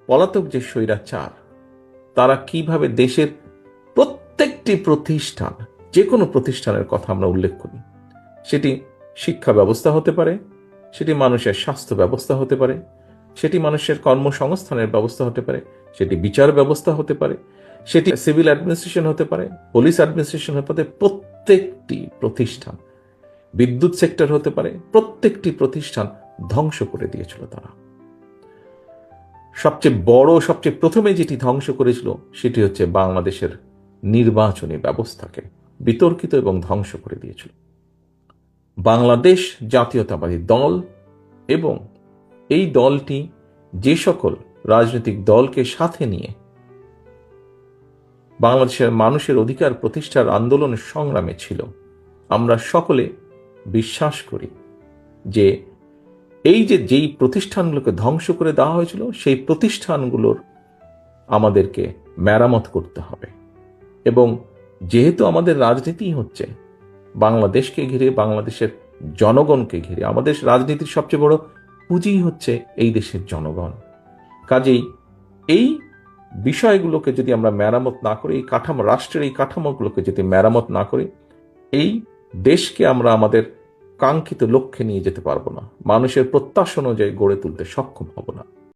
পলাতক যে স্বৈরাচার, তারা কিভাবে দেশের প্রত্যেকটি প্রতিষ্ঠান, যে কোনো প্রতিষ্ঠানের কথা আমরা উল্লেখ করি, সেটি শিক্ষা ব্যবস্থা হতে পারে, সেটি মানুষের স্বাস্থ্য ব্যবস্থা হতে পারে, সেটি মানুষের কর্মসংস্থানের ব্যবস্থা হতে পারে, সেটি বিচার ব্যবস্থা হতে পারে, সেটি সিভিল অ্যাডমিনিস্ট্রেশন হতে পারে, পুলিশ অ্যাডমিনিস্ট্রেশন হতে পারে, প্রত্যেকটি প্রতিষ্ঠান, বিদ্যুৎ সেক্টর হতে পারে, প্রত্যেকটি প্রতিষ্ঠান ধ্বংস করে দিয়েছিল তারা। সবচেয়ে বড়, সবচেয়ে প্রথমে যেটি ধ্বংস করেছিল সেটি হচ্ছে বাংলাদেশের নির্বাচনী ব্যবস্থাকে বিতর্কিত এবং ধ্বংস করে দিয়েছিল। বাংলাদেশ জাতীয়তাবাদী দল এবং এই দলটি যে সকল রাজনৈতিক দলকে সাথে নিয়ে বাংলাদেশের মানুষের অধিকার প্রতিষ্ঠার আন্দোলনের সংগ্রামে ছিল, আমরা সকলে বিশ্বাস করি যে এই যেই প্রতিষ্ঠানগুলোকে ধ্বংস করে দেওয়া হয়েছিল, সেই প্রতিষ্ঠানগুলোর আমাদেরকে মেরামত করতে হবে। এবং যেহেতু আমাদের রাজনীতি হচ্ছে বাংলাদেশকে ঘিরে, বাংলাদেশের জনগণকে ঘিরে, আমাদের রাজনীতির সবচেয়ে বড় পুঁজি হচ্ছে এই দেশের জনগণ। কাজেই এই বিষয়গুলোকে যদি আমরা মেরামত না করি, এই কাঠামো, রাষ্ট্রের এই কাঠামোগুলোকে যদি মেরামত না করি, এই দেশকে আমরা আমাদের কাঙ্ক্ষিত লক্ষ্যে নিয়ে যেতে পারবো না, মানুষের প্রত্যাশা অনুযায়ী গড়ে তুলতে সক্ষম হব না।